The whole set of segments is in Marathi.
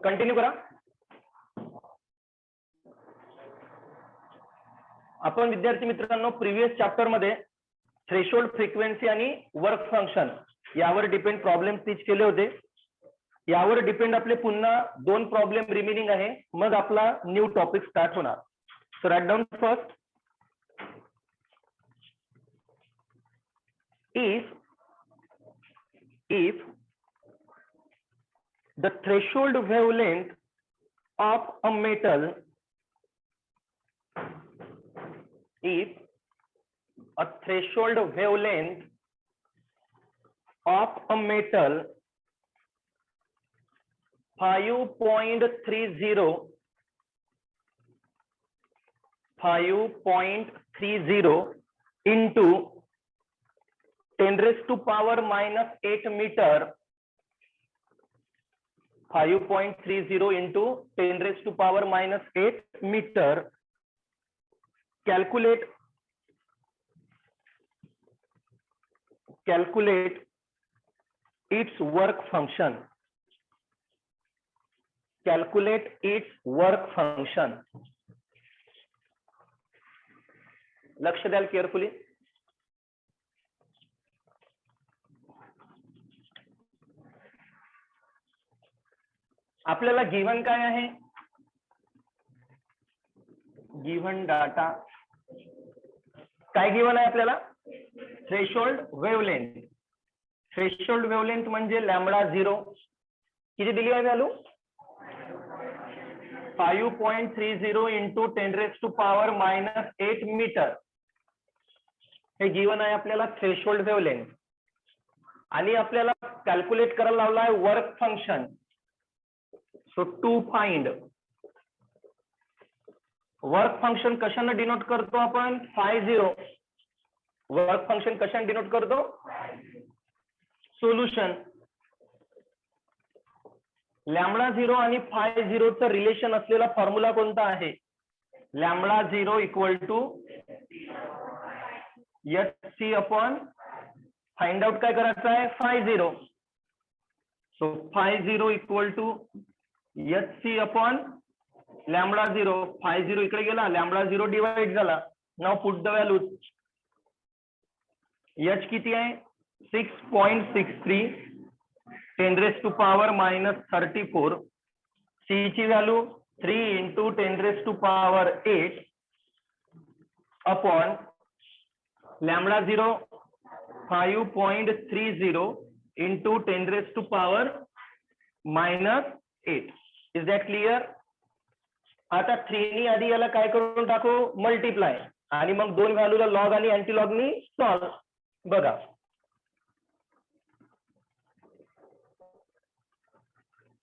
कंटिन्यू करा. आपण विद्यार्थी मित्रांनो प्रीवियस चॅप्टर मध्ये थ्रेशोल्ड फ्रिक्वेन्सी आणि वर्क फंक्शन यावर डिपेंड प्रॉब्लेम टीच केले होते. यावर डिपेंड आपले पुन्हा 2 प्रॉब्लेम रिमेनिंग आहे, मग आपला न्यू टॉपिक स्टार्ट होणार. So write down first. if the threshold wavelength of a metal, if a threshold wavelength of a metal 5.30 into 10 raised to power minus 8 meter, 5.30 into 10 raised to power minus 8 meter, calculate its work function. Calculate its work function. लक्ष द्याल केअरफुली. आपल्याला गिव्हन काय आहे? गिव्हन डाटा काय गिव्हन आहे आपल्याला? Threshold wavelength. थ्रेशोल्ड वेव्हलेंथ म्हणजे लॅम्बडा 0 किती दिली आहे value? 5.30 into 10 raised to power minus 8 metre. हे गिव्हन आहे आपल्याला थ्रेशोल्ड वेव्हलेंथ. आणि आपल्याला कॅल्क्युलेट करायला लावला आहे work function. So to find work function कशाने डिनोट करतो आपण? 50. वर्क फंक्शन कशाने डिनोट करतो? सोल्युशन. लॅम्बडा 0 आणि 50 चं रिलेशन असलेला फॉर्म्युला कोणता आहे? Lambda 0 equal to HC upon find out काय करायचं आहे? 50. So 50 equal to HC upon lambda 0. 50 इकडे गेला, लॅम्बडा 0 डिवाइड झाला. Now put the values. H किती आहे? 6.63 10 raised to power minus 34. C ची value 3 into 10 raised to power 8 upon lambda 0 5.30 into 10 raised to power minus 8. Is that clear? आता 3 नी आधी याला काय करून टाकू? मल्टिप्लाय. आणि मग 2 व्हॅल्यूला लॉग आणि अँटीलॉग नी सॉल्व. बघा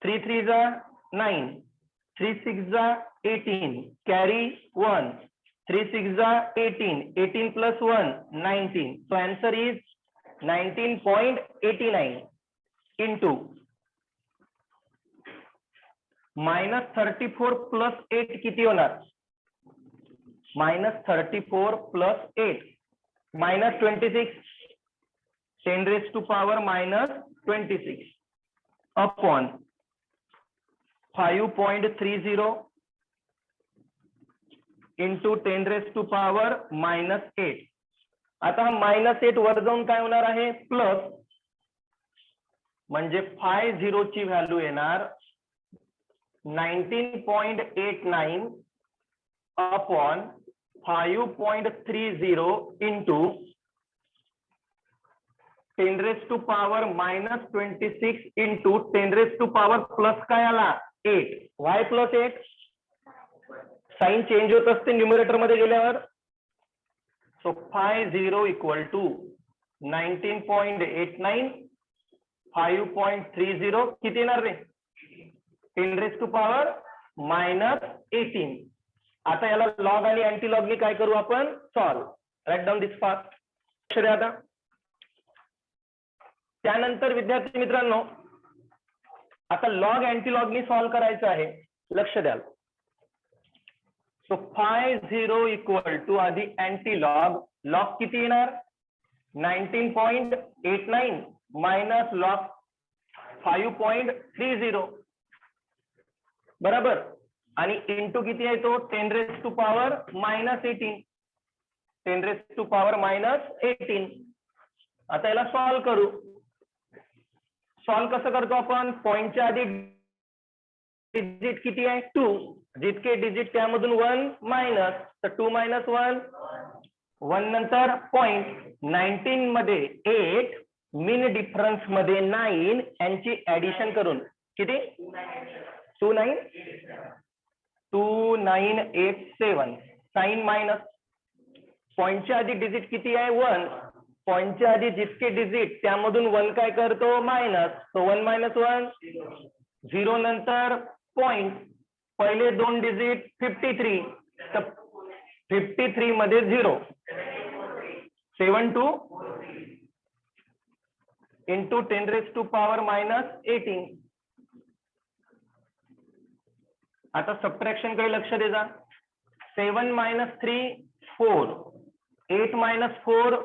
3 3 जा 9, 3 6 जा 18, कॅरी 1, 3 6 जा 18, 18 plus 1 19. So answer is 19.89 into minus 34 plus 8 किती होणार? minus 34 plus 8 minus 26 10 raised to power minus 26 upon 5.30 into 10 raised to power minus 8. आता minus 8 वर जाऊन काय होणार आहे? प्लस. म्हणजे 50 ची व्हॅल्यू येणार 19.89 upon 5.30 into 10 raised to power minus 26 into 10 raised to power plus काय आला? 8. y plus 8. साइन चेंज होत असते न्यूमरेटर मध्ये गेल्यावर. सो 50 इक्वल टू 19.89 5.30 किती येणार रे? 10 raised to power minus 18. आता याला लॉग आणि अँटीलॉग नी काय करू आपण? सॉल्व. राइट डाउन दिस फास्ट. आता त्यानंतर विद्यार्थी मित्रांनो आता लॉग अँटीलॉग नी सॉल्व करायचं आहे. लक्ष द्याल. सो 50 इक्वल टू आधी अँटीलॉग. लॉग किती येणार? 19.89 मायनस लॉग 5.30. बरोबर, आणि इंटू किती आहे तो 10⁻⁻18, 10⁻⁻18. आता याला सॉल्व्ह करू. सॉल्व्ह कसं करतो आपण? पॉईंटच्या आधी डिजिट किती आहे 2, जितके डिजिट त्यामधून 1 मायनस, तर 2 मायनस 1 1 नंतर पॉइंट 19 मध्ये 8, मिन डिफरन्स मध्ये 9 यांची ऍडिशन करून किती 2987 साइन मायनस. पॉइंटच्या आधी डिजिट किती आहे 1, पॉइंटच्या आधी जितके डिजिट त्यामधून 1 काय करतो मायनस, तो 1 मायनस 1 0 नंतर पॉइंट पहिले दोन डिजिट 53, तर 53 मध्ये 0 72 इंटू 10⁻⁻18. आता सबट्रॅक्शन कडे लक्ष दे जा. 7 minus 3 4, 8 minus 4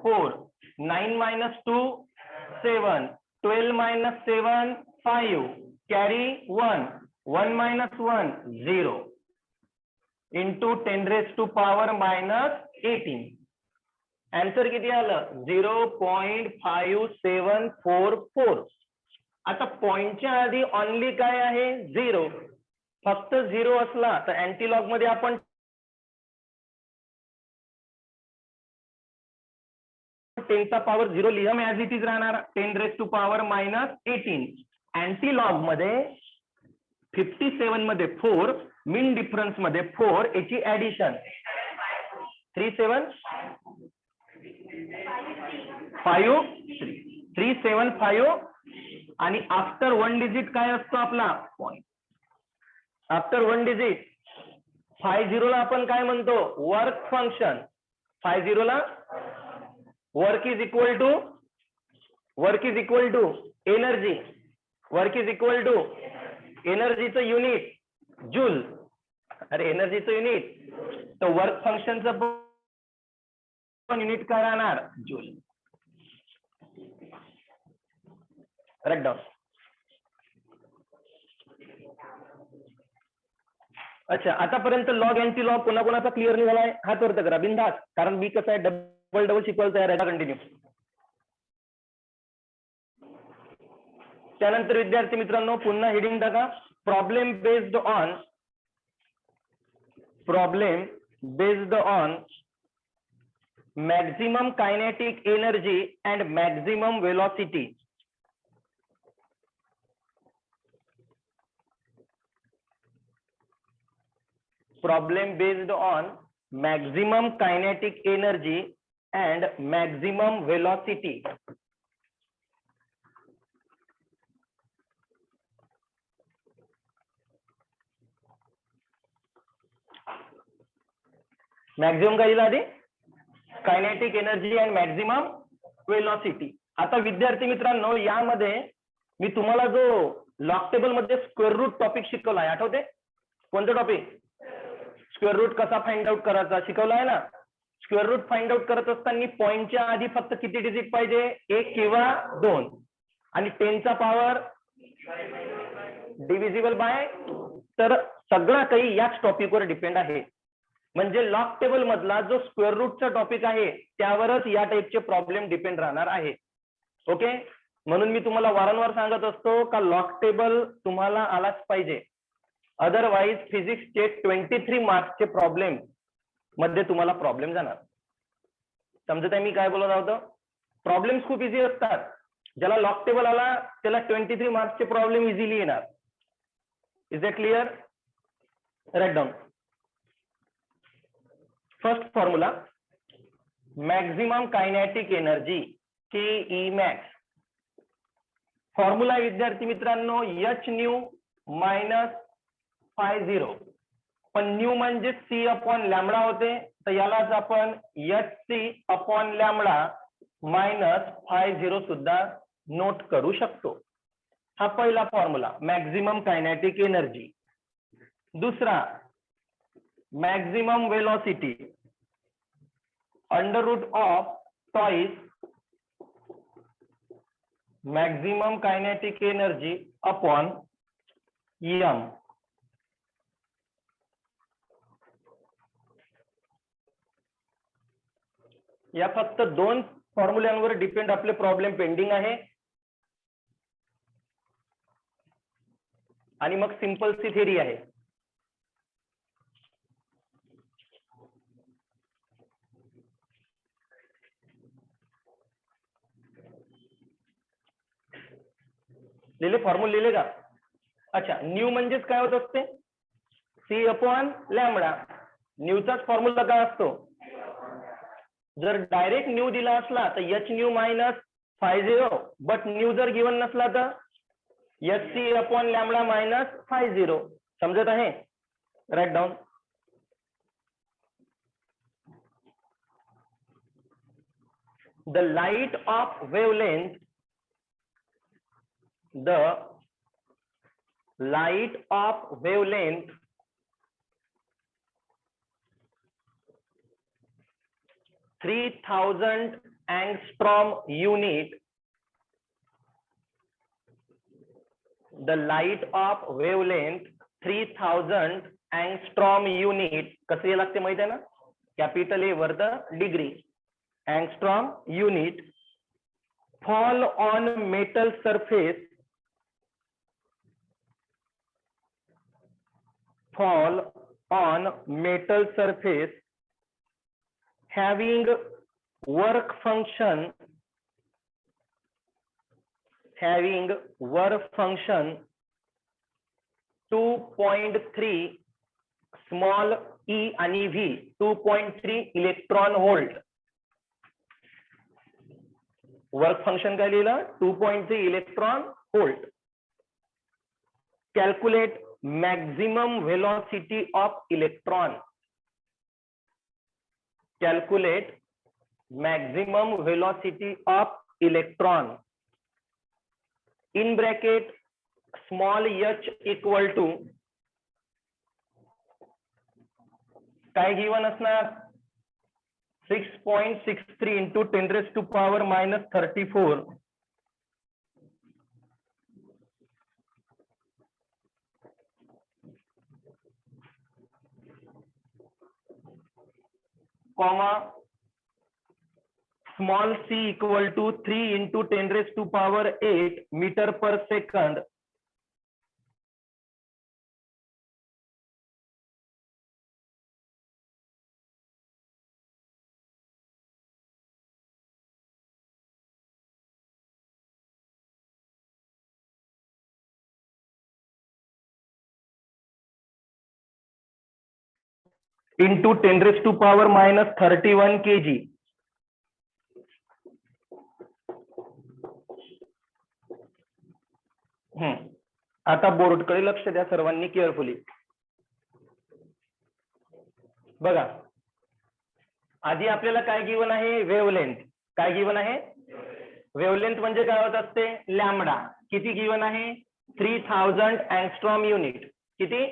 4, 9 minus 2 7, 12 minus 7 5, carry 1, 1 minus 1 0 into 10⁻⁻18. Answer किती आलं 0.5744. आता पॉइंटच्या आधी ऑनली काय आहे 0, फक्त 0 असला तर अँटीलॉग मध्ये आपण 10⁻0 लिहम ऍज इट इज राहणार 10⁻⁻18. अँटीलॉग मध्ये 57 मध्ये 4, मिन डिफरन्स मध्ये 4 याची ऍडिशन 3753 आणि आफ्टर 1 डिजिट काय असतो आपला पॉइंट. आफ्टर 1 डिजिट 50 ला आपण काय म्हणतो वर्क फंक्शन. 50 ला work is equal to energy. Work is equal to एनर्जीचं युनिट जूल. अरे एनर्जीचं युनिट, तर वर्क फंक्शनचं पण युनिट काय राहणार जूल. Right down. अच्छा, आतापर्यंत लॉग अँटी लॉग कोणाकोणाचा क्लिअर निघालाय हात वरती करा बिनधास्त, कारण मी कसं आहे डबल शिकवायला तयार आहे. कंटिन्यू. त्यानंतर विद्यार्थी मित्रांनो पुन्हा हेडिंग टाका problem based on maximum kinetic energy and maximum velocity. Problem based on maximum kinetic energy and maximum velocity. Maximum काय दिला आधी kinetic energy and maximum velocity. आता विद्यार्थी मित्रांनो यामध्ये मी तुम्हाला जो लॉग टेबल मध्ये स्क्वेअर रूट टॉपिक शिकवला आहे आठवते? कोणतं टॉपिक? स्क्वेअर रूट कसा फाइंड आउट करायचा शिकवला आहे ना. स्क्वेअर रूट फाइंड आउट करत असताना पॉइंटच्या आधी फक्त किती डिजिट पाहिजे 1 किंवा 2 आणि 10 चा पॉवर डिव्हिजिबल बाय. तर सगळं काही याच टॉपिकवर डिपेंड आहे. म्हणजे लॉग टेबल मधला जो स्क्वेअर रूटचा टॉपिक आहे त्यावरच या टाइपचे प्रॉब्लेम डिपेंड राहणार आहे. ओके, म्हणून मी तुम्हाला वारंवार सांगत असतो का लॉग टेबल तुम्हाला आलाच पाहिजे, अदरवाईज फिजिक्सचे 23 मार्क्सचे प्रॉब्लेम मध्ये तुम्हाला प्रॉब्लेम जाणार. समजत आहे मी काय बोलत होतो? प्रॉब्लेम्स खूप इझी असतात. ज्याला लॉग टेबल आला त्याला 23 मार्क्सचे प्रॉब्लेम इझिली येणार. Is it clear? Write down. First formula maximum kinetic energy K max. Formula विद्यार्थी मित्रांनो एच न्यू मायनस φ0, पण न्यू म्हणजे सी अपॉन लॅमडा होते, तर यालाच आपण H C upon lambda minus φ0 सुद्धा नोट करू शकतो. हा पहिला फॉर्म्युला मॅक्झिमम कायनेटिक एनर्जी. दुसरा maximum velocity under root of twice maximum kinetic energy upon M. या फक्त दोन फॉर्म्युल्यांवर डिपेंड आपले प्रॉब्लेम पेंडिंग आहे आणि मग सिंपल सी थेरी आहे. लिहिले फॉर्म्युला लिहिले का? अच्छा, न्यू म्हणजेच काय होत असते? C upon lambda. न्यूचाच फॉर्म्युला काय असतो? जर डायरेक्ट न्यू दिला असला तर H nu minus 50, but nu जर गिवन नसला तर H C upon lambda minus 50. समजत आहे? Write down. The light of wavelength, the light of wavelength (3000 angstrom unit), the light of wavelength 3000 angstrom unit, कसे लागते माहिती आहे ना? Capital A were the degree, angstrom unit, fall on metal surface, fall on metal surface having work function 2.3 small e आणि v, 2.3 electron volt. Work function काय लिहिलं? 2.3 electron volt. Calculate maximum velocity of electron. Calculate maximum velocity of electron in bracket small h equal to काय गिवन असणार? 6.63 into 10 raised to power minus 34 comma small c equal to 3 into 10 raised to power 8 meter per second into 10 raised to power minus 31 kg. आता बोर्डकडे लक्ष द्या सर्वांनी केअरफुली. बघा, आधी आपल्याला काय गिवन आहे? वेव्हलेंथ. काय गिवन आहे? वेव्हलेंथ म्हणजे काय होत असते? लॅमडा. किती गिवन आहे? 3000 अँगस्ट्रॉम युनिट. किती?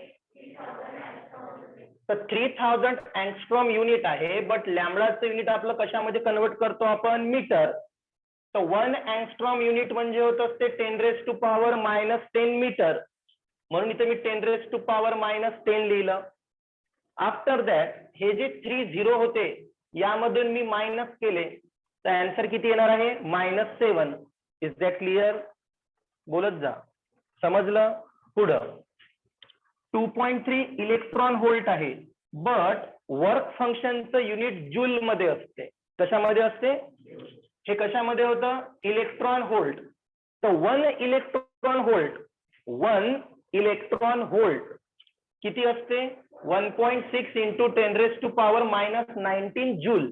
तर 3000 अँगस्ट्रॉम युनिट आहे, बट लॅमडाचं युनिट आपलं कशामध्ये कन्वर्ट करतो आपण? मीटर. तर 1 अँगस्ट्रॉम युनिट म्हणजे होत असते 10 raise to power minus 10 metre. म्हणून इथे मी 10 रेज टू पॉवर मायनस 10 लिहिलं. आफ्टर दॅट हे जे 30 होते यामधून मी मायनस केले तर आन्सर किती येणार आहे? -7. Is that clear? बोलत जा. समजलं? पुढं 2.3 इलेक्ट्रॉन व्होल्ट आहे, बट वर्क फंक्शनचं युनिट जूल मध्ये असते. कशामध्ये असते? हे कशामध्ये होतं? Electron volt. तर 1 इलेक्ट्रॉन व्होल्ट किती असते? 1.6 into 10 raise to power minus 19 joule.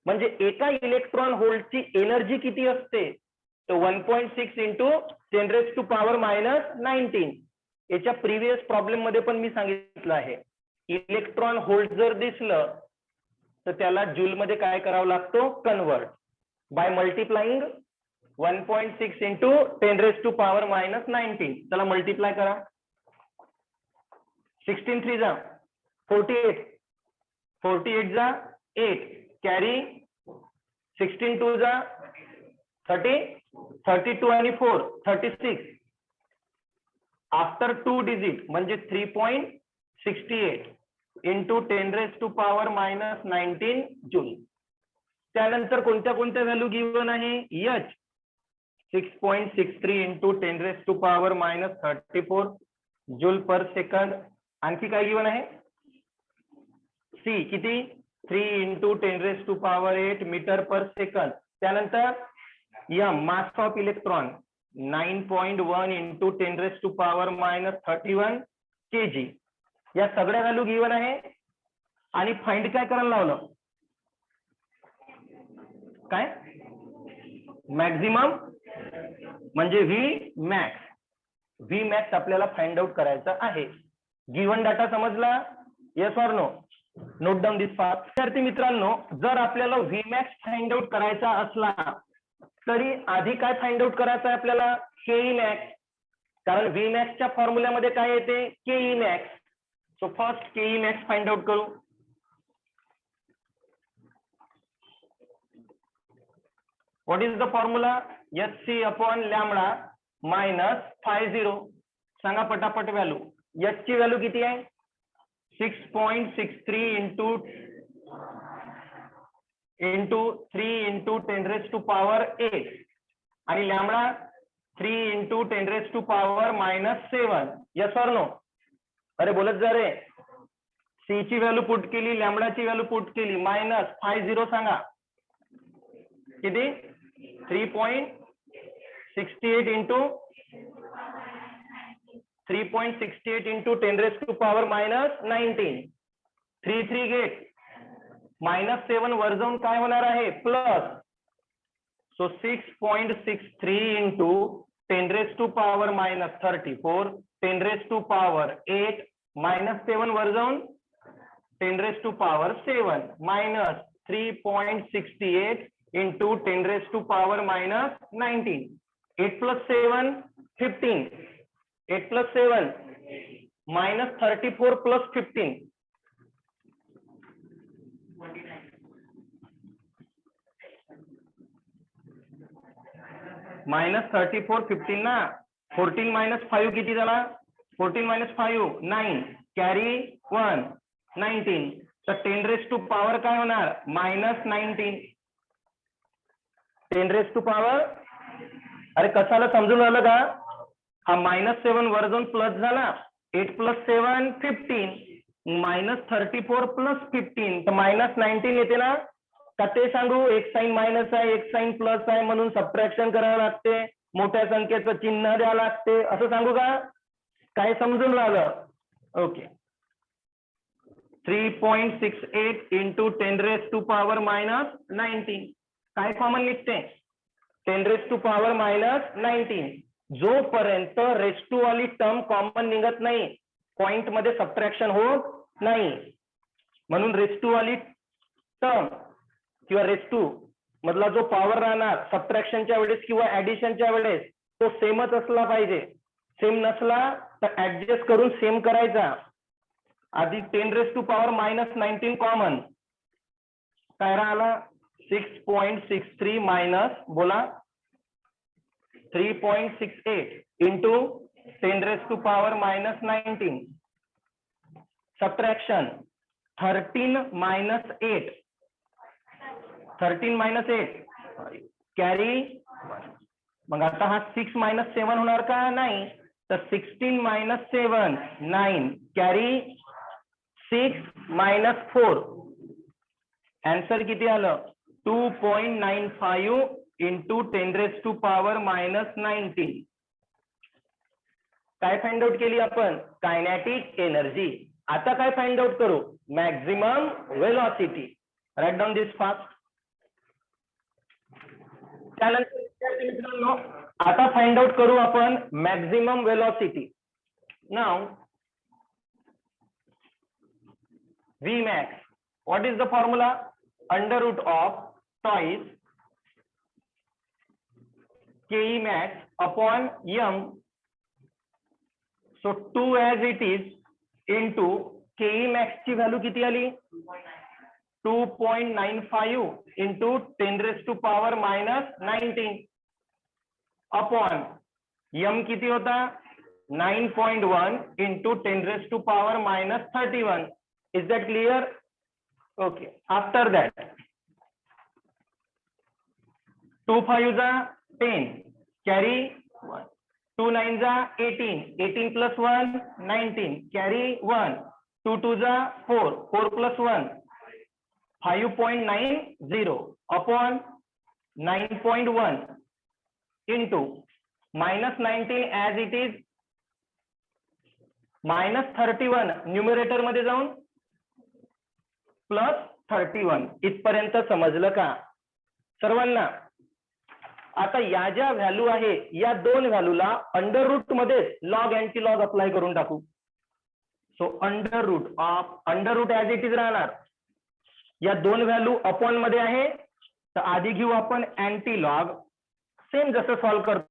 म्हणजे एका इलेक्ट्रॉन व्होल्टची एनर्जी किती असते? तर 1.6 into 10 raise to power minus 19. याच्या प्रिव्हियस प्रॉब्लेम मध्ये पण मी सांगितलं आहे, इलेक्ट्रॉन व्होल्ट जर दिसलं तर त्याला जूल मध्ये काय करावं लागतो? Convert by multiplying 1.6 into 10 raise to power minus 19. चला मल्टिप्लाय करा. 16 3 जा 48, 48 जा 8, कॅरी 16 2 जा 30, 32 आणि 4 36. आफ्टर 2 डिजिट म्हणजे 3.68 into 10 raise to power minus 19 joule. त्यानंतर कोणत्या कोणत्या व्हॅल्यू गिवन आहे? H 6.63 into 10⁻⁻34 joule per second. आणखी काय गिवन आहे? सी किती? 3 इंटू 10⁸ मीटर पर सेकंड. त्यानंतर M mass of electron 9.1 into 10⁻31 kg. या सगळ्या व्हॅल्यू गिवन आहे. आणि फाइंड काय करायला लावलं? काय? मॅक्झिमम म्हणजे व्ही मॅक्स. व्ही मॅक्स आपल्याला फाइंड आउट करायचा आहे. गिवन डाटा समजला? Yes or no? Note down this fast. विद्यार्थी मित्रांनो, जर आपल्याला व्ही मॅक्स फाइंड आउट करायचा असला तरी आधी काय फाइंड आउट करायचं आहे आपल्याला? केई मॅक्स. कारण व्ही मॅक्सच्या फॉर्म्युल्यामध्ये काय येते? केई मॅक्स. सो फर्स्ट केई मॅक्स फाइंड आउट करू. What is the formula? H upon lambda minus 50. सांगा पटापट व्हॅल्यू. एच ची व्हॅल्यू किती आहे? 6.63 इंटू 3 इंटू 10⁸ आणि lambda 3 into 10⁻⁻7. Yes or no? अरे बोलत जा रे. सी ची व्हॅल्यू पुट केली, लॅमडाची व्हॅल्यू पुट केली, मायनस 50 सांगा किती? 3.68 इंटू 3.68 इंटू 10⁻⁻19. 3 गेट -7 वर जाऊन काय होणार आहे? प्लस. सो 6.63 इंटू 10⁻⁻34 10⁸ -7 वर जाऊन 10⁻7 minus 3.68 into 10⁻⁻19. 8 plus 7 15. 8 plus 7 minus 34 plus 15. minus 34 15 ना. 14 minus 5 किती झाला? 14 minus 5 9. कॅरी 1 19. तर 10⁻⁻ काय होणार? -19. 10⁻⁻. अरे कशाला समजून राहिलं का? हा -7 वर जाऊन प्लस झाला. 8 plus 7 15. -34 plus 15 तर -19 येते ना. का ते सांगू? एक साइन मायनस आहे, एक साइन प्लस आहे, म्हणून सबट्रॅक्शन करावं लागते, मोठ्या संख्येचं चिन्ह द्यावं लागते, असं सांगू का? काय समजून राहिलं? ओके. 3.68 इंटू 10⁻⁻19. काय कॉमन निघते? 10⁻⁻19. जोपर्यंत रेस टू वाली टर्म कॉमन निघत नाही, पॉइंट मध्ये सबट्रॅक्शन होत नाही. म्हणून रेस टू वाली टर्म किंवा रेस टू मधला जो पॉवर राहणार सबट्रॅक्शनच्या वेळेस किंवा ऍडिशनच्या वेळेस तो सेमच असला पाहिजे. सेम नसला तर ऍडजस्ट करून सेम करायचा. आधी 10⁻⁻19 कॉमन. काय राहिला? 6.63 मायनस बोला 3.68 into 10⁻⁻19. Subtraction 13 minus 8. 13 minus 8 carry. मग आता हा 6 minus 7 होणार का? नाही. तर 16 minus 7 9 कॅरी 6 minus 4. आन्सर किती आलं? 2.95 इंटू 10⁻⁻19. काय फाइंड आउट केली आपण? Kinetic energy. आता काय फाइंड आउट करू? Maximum velocity. Right down this fast. त्यानंतर विद्यार्थी मित्रांनो आता फाइंड आउट करू आपण maximum velocity. Now V max. What is the formula? Under root of twice Ke max upon m. So 2 as it is into Ke max ची व्हॅल्यू किती आली? 2.95 into 10⁻⁻19 upon m किती होता? 9.1 into 10⁻⁻31. Is that clear? Okay. After that 2 5 जा 10 कॅरी 2 9 जा 18 18 प्लस 1 19 कॅरी 1 2 2 जा 4 4 plus 1 5.90 upon 9.1 into -19 as it is -31 numerator मध्ये जाऊन +31 इथपर्यंत समजलं का सर्वांना? आता या ज्या व्हॅल्यू आहे या दोन व्हॅल्यूला अंडर रूट मध्ये लॉग अँटी लॉग अप्लाय करून टाकू. So under root as it is राहणार. या दोन व्हॅल्यू अपॉन मध्ये आहे तर आधी घेऊ आपण अँटी लॉग, सेम जसं सॉल्व्ह करतो